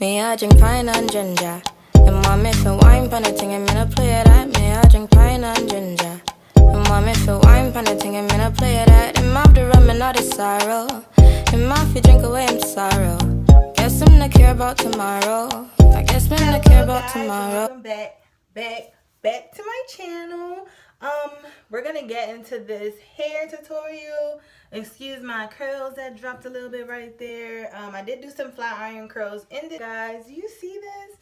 Me, I drink pine and ginger. And mommy feel wine pan a thing, I'm gonna play that. Me, I drink pine and ginger. And mommy feel wine pan a thing, I'm gonna play that. And mouth the rum and not the sorrow. And mouth you drink away him sorrow. Guess I'm not care about tomorrow. I guess I'm not care about tomorrow. Welcome back to my channel. We're gonna get into this hair tutorial. Excuse my curls that dropped a little bit right there. I did do some flat iron curls in this. Guys, you see this?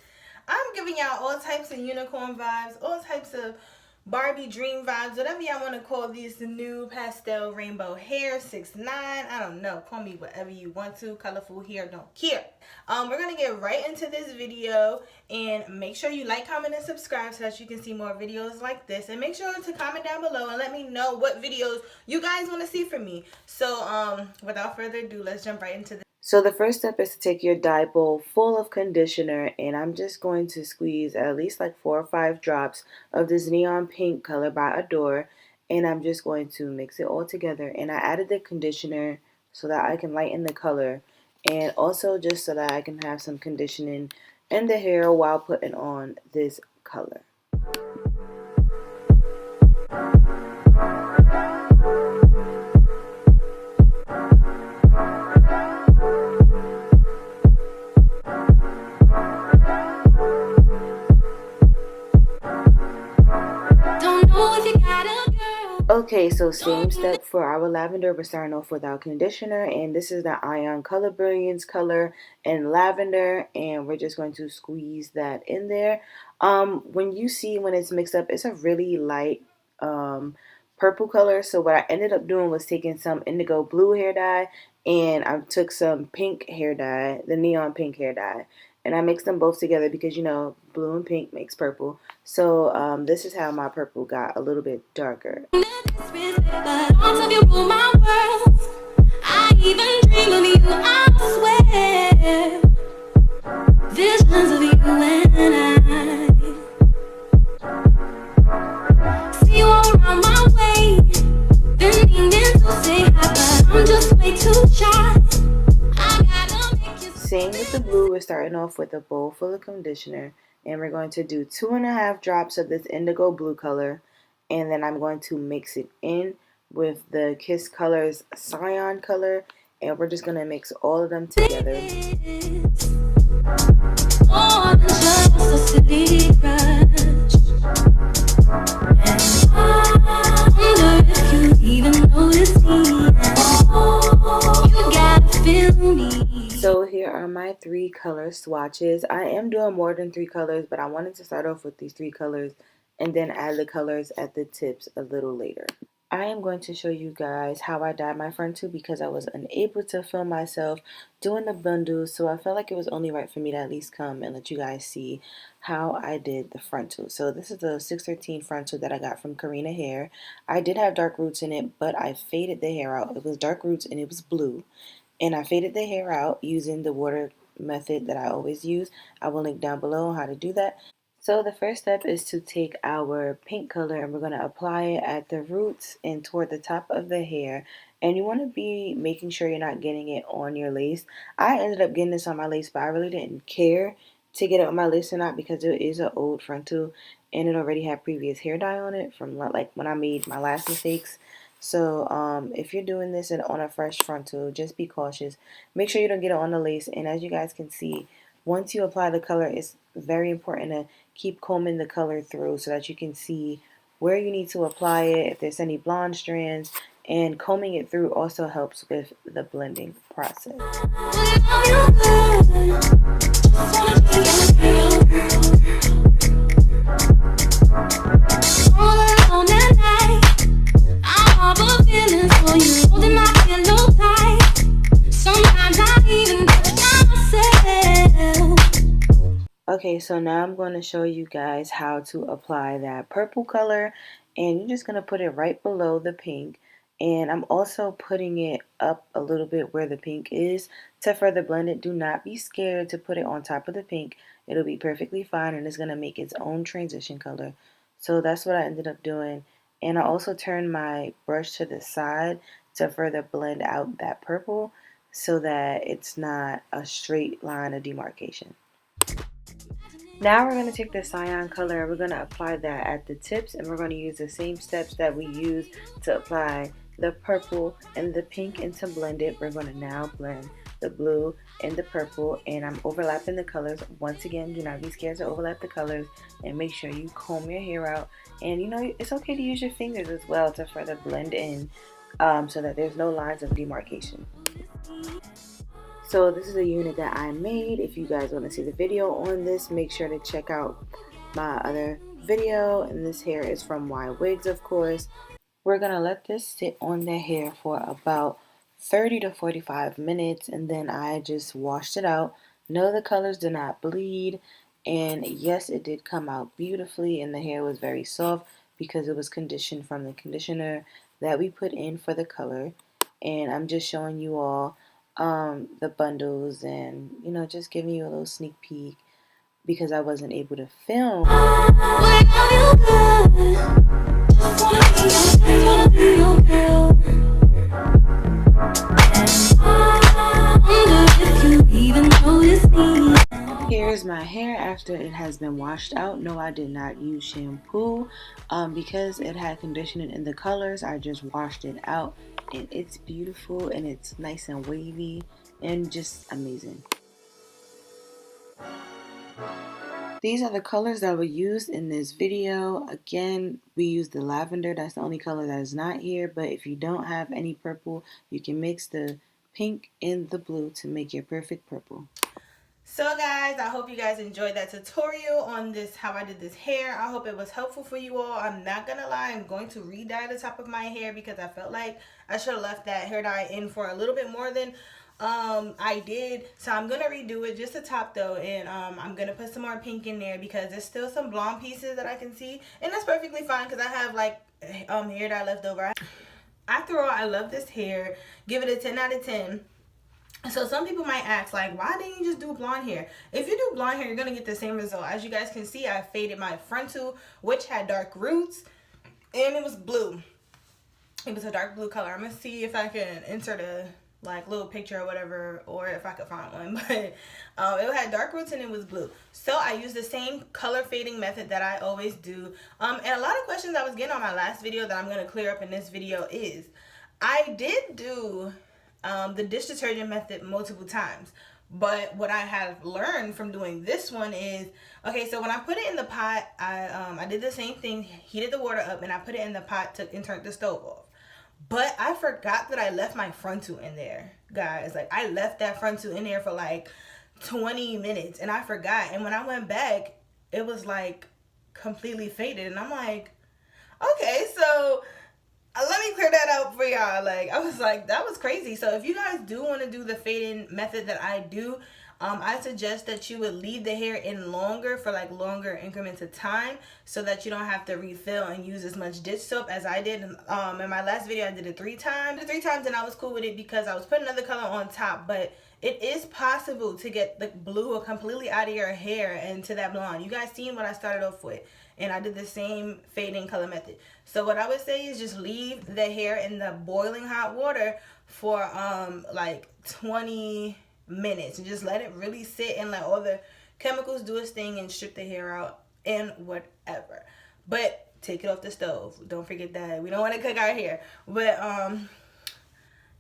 I'm giving out all types of unicorn vibes, all types of Barbie dream vibes, whatever y'all want to call these new pastel rainbow hair. 6'9", I don't know, call me whatever you want to. Colorful hair, don't care. We're gonna get right into this video, and make sure you like, comment, and subscribe so that you can see more videos like this. And make sure to comment down below and let me know what videos you guys want to see from me. So without further ado, let's jump right into this. So the first step is to take your dye bowl full of conditioner, and I'm just going to squeeze at least like 4 or 5 drops of this neon pink color by Adore, and I'm just going to mix it all together. And I added the conditioner so that I can lighten the color, and also just so that I can have some conditioning in the hair while putting on this color. Okay, so same step for our lavender. We're starting off with our conditioner, and this is the Ion Color Brilliance color in lavender, and we're just going to squeeze that in there. When you see when it's mixed up, it's a really light purple color. So what I ended up doing was taking some indigo blue hair dye, and I took some pink hair dye, the neon pink hair dye, and I mixed them both together because, you know, blue and pink makes purple. So this is how my purple got a little bit darker. Visions of you and I. See you all around my way, bending in to say hi, but I'm just way too shy. Same with the blue. We're starting off with a bowl full of conditioner, and we're going to do 2.5 drops of this indigo blue color, and then I'm going to mix it in with the Kiss Colors Cyan color, and we're just going to mix all of them together. More than just a silly crush. And I wonder if you even notice me. You gotta feel me. So here are my 3 color swatches. I am doing more than 3 colors, but I wanted to start off with these 3 colors and then add the colors at the tips a little later. I am going to show you guys how I dyed my frontal because I was unable to film myself doing the bundles, so I felt like it was only right for me to at least come and let you guys see how I did the frontal. So this is the 613 frontal that I got from Carina hair. I did have dark roots in it, but I faded the hair out. It was dark roots and it was blue, and I faded the hair out using the water method that I always use. I will link down below on how to do that. So the first step is to take our pink color and we're going to apply it at the roots and toward the top of the hair. And you want to be making sure you're not getting it on your lace. I ended up getting this on my lace, but I really didn't care to get it on my lace or not because it is an old frontal and it already had previous hair dye on it from like when I made my last mistakes. So if you're doing this on a fresh frontal, just be cautious. Make sure you don't get it on the lace. And as you guys can see, once you apply the color, it's very important to keep combing the color through so that you can see where you need to apply it, if there's any blonde strands, and combing it through also helps with the blending process. Okay, so now I'm going to show you guys how to apply that purple color, and you're just going to put it right below the pink, and I'm also putting it up a little bit where the pink is to further blend it. Do not be scared to put it on top of the pink. It'll be perfectly fine, and it's going to make its own transition color. So that's what I ended up doing, and I also turned my brush to the side to further blend out that purple so that it's not a straight line of demarcation. Now we're going to take the cyan color and we're going to apply that at the tips, and we're going to use the same steps that we used to apply the purple and the pink, and to blend it we're going to now blend the blue and the purple, and I'm overlapping the colors. Once again, do not be scared to overlap the colors, and make sure you comb your hair out, and you know it's okay to use your fingers as well to further blend in so that there's no lines of demarcation. So this is a unit that I made. If you guys want to see the video on this, make sure to check out my other video. And this hair is from Ywigs, of course. We're going to let this sit on the hair for about 30 to 45 minutes. And then I just washed it out. No, the colors did not bleed. And yes, it did come out beautifully. And the hair was very soft because it was conditioned from the conditioner that we put in for the color. And I'm just showing you all the bundles, and you know, just giving you a little sneak peek because I wasn't able to film. Here's my hair after it has been washed out. No, I did not use shampoo because it had conditioning in the colors. I just washed it out, and it's beautiful, and it's nice and wavy and just amazing. These are the colors that were used in this video. Again, we used the lavender. That's the only color that is not here, but if you don't have any purple, you can mix the pink and the blue to make your perfect purple. So guys, I hope you guys enjoyed that tutorial on this, how I did this hair. I hope it was helpful for you all. I'm not gonna lie, I'm going to re-dye the top of my hair because I felt like I should have left that hair dye in for a little bit more than I did. So I'm gonna redo it, just the top though, and I'm gonna put some more pink in there because there's still some blonde pieces that I can see, and that's perfectly fine because I have like hair dye left over. After all, I love this hair. Give it a 10 out of 10. So some people might ask, like, why didn't you just do blonde hair? If you do blonde hair, you're going to get the same result. As you guys can see, I faded my frontal, which had dark roots, and it was blue. It was a dark blue color. I'm going to see if I can insert a, like, little picture or whatever, or if I could find one. But it had dark roots and it was blue. So I used the same color fading method that I always do. And a lot of questions I was getting on my last video that I'm going to clear up in this video is, I did do the dish detergent method multiple times, but what I have learned from doing this one is, okay, so when I put it in the pot, I did the same thing, heated the water up, and I put it in the pot and turned the stove off. But I forgot that I left my frontal in there, guys. Like, I left that frontal in there for like 20 minutes, and I forgot. And when I went back, it was like completely faded, and I'm like, okay, so let me clear that out for y'all. Like, I was like, that was crazy. So if you guys do want to do the fading method that I do, I suggest that you would leave the hair in longer for like longer increments of time so that you don't have to refill and use as much dish soap as I did. In my last video, I did it 3 times. And I was cool with it because I was putting another color on top. But it is possible to get the blue completely out of your hair into that blonde. You guys seen what I started off with. And I did the same fading color method. So what I would say is just leave the hair in the boiling hot water for like 20 minutes. And just let it really sit and let all the chemicals do its thing and strip the hair out and whatever. But take it off the stove. Don't forget that. We don't want to cook our hair. But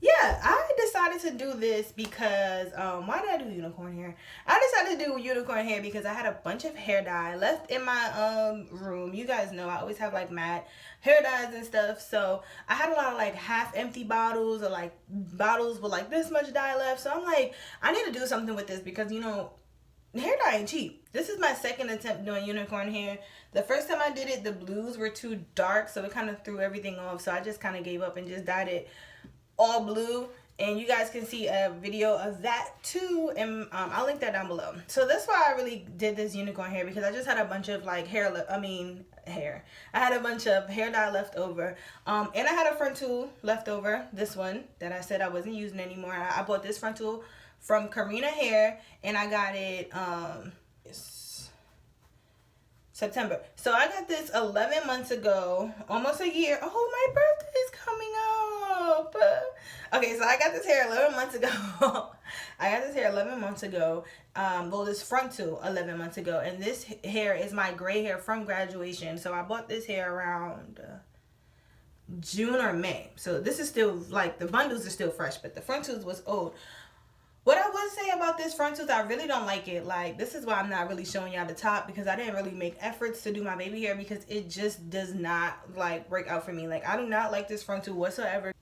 yeah, I decided to do this because, why did I do unicorn hair? I decided to do unicorn hair because I had a bunch of hair dye left in my room. You guys know I always have like matte hair dyes and stuff. So I had a lot of like half empty bottles or like bottles with like this much dye left. So I'm like, I need to do something with this because, you know, hair dye ain't cheap. This is my second attempt doing unicorn hair. The first time I did it, the blues were too dark, so it kind of threw everything off. So I just kind of gave up and just dyed it all blue, and you guys can see a video of that too, and I'll link that down below. So that's why I really did this unicorn hair, because I just had a bunch of like I had a bunch of hair dye left over, and I had a frontal left over, this one that I said I wasn't using anymore. I bought this frontal from Carina hair, and I got it September. So I got this 11 months ago, almost a year. Oh, my birthday's coming up. Okay, so I got this hair 11 months ago. I got this hair 11 months ago. Well, this front too 11 months ago, and this hair is my gray hair from graduation. So I bought this hair around June or May. So this is still like, the bundles are still fresh, but the front tooth was old. What I would say about this front tooth, I really don't like it. Like, this is why I'm not really showing y'all the top, because I didn't really make efforts to do my baby hair, because it just does not like break out for me. Like, I do not like this front tooth whatsoever.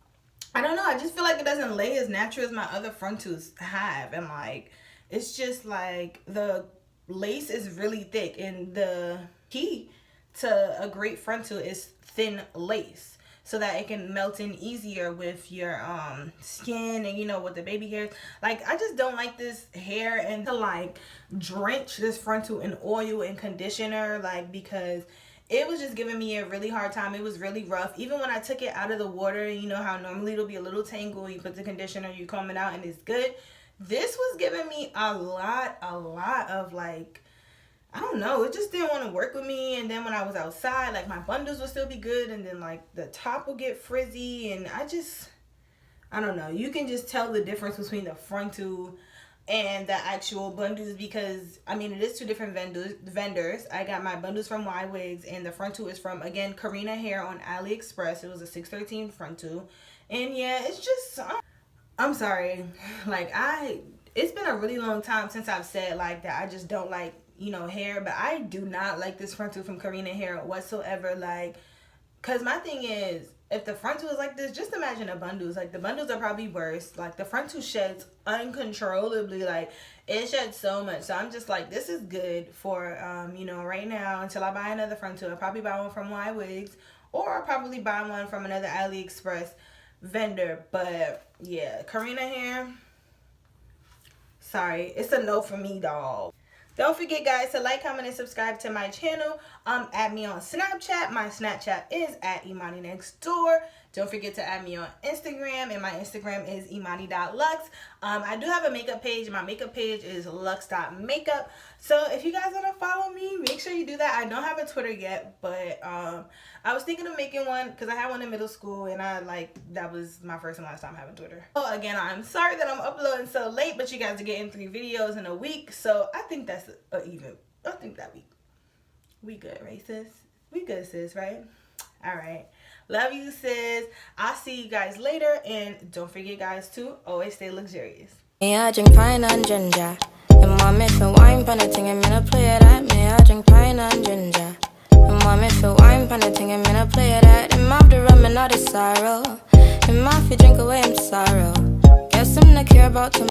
I don't know, I just feel like it doesn't lay as natural as my other front tooths have. And like, it's just like the lace is really thick, and the key to a great front tooth is thin lace, so that it can melt in easier with your skin, and you know, with the baby hairs. Like, I just don't like this hair, and to like drench this front tooth in oil and conditioner, like, because it was just giving me a really hard time. It was really rough. Even when I took it out of the water, you know how normally it'll be a little tangle, you put the conditioner, you comb it out, and it's good. This was giving me a lot of like, I don't know, it just didn't want to work with me. And then when I was outside, like, my bundles would still be good, and then like the top will get frizzy, and I don't know. You can just tell the difference between the front tooth and the actual bundles, because I mean, it is two different vendors. I got my bundles from Ywigs, and the front tooth is from, again, Carina hair on AliExpress. It was a 613 front tooth, and yeah, it's just, I'm sorry, like, it's been a really long time since I've said like that I just don't like, you know, hair, but I do not like this front tooth from Carina hair whatsoever. Like, because my thing is, if the front tooth is like this, just imagine the bundles. Like, the bundles are probably worse. Like, the front tooth sheds uncontrollably. Like, it sheds so much. So I'm just like, this is good for you know, right now, until I buy another front tooth. I'll probably buy one from Ywigs, or I'll probably buy one from another AliExpress vendor. But yeah, Carina hair, sorry, it's a no for me, dog. Don't forget, guys, to like, comment, and subscribe to my channel. Add me on Snapchat. My Snapchat is at Imani Next Door. Don't forget to add me on Instagram, and my Instagram is Imani.Luxxe. I do have a makeup page. My makeup page is Luxxe.Makeup. So if you guys want to follow me, make sure you do that. I don't have a Twitter yet, but I was thinking of making one, because I had one in middle school, and that was my first and last time having Twitter. So again, I'm sorry that I'm uploading so late, but you guys are getting 3 videos in a week, so I think that's even. I think that we good, right, sis? We good, sis, right? All right. Love you, sis. I'll see you guys later, and don't forget, guys, to always stay luxurious. Me, I drink pine and ginger. And mommy feel wine pan a thing, and me no play that. Me, I drink pine and ginger. And mommy feel wine pan a thing, and me no play that. Him have the rum and not the sorrow. Him have to drink away him sorrow. Guess him not care about tomorrow.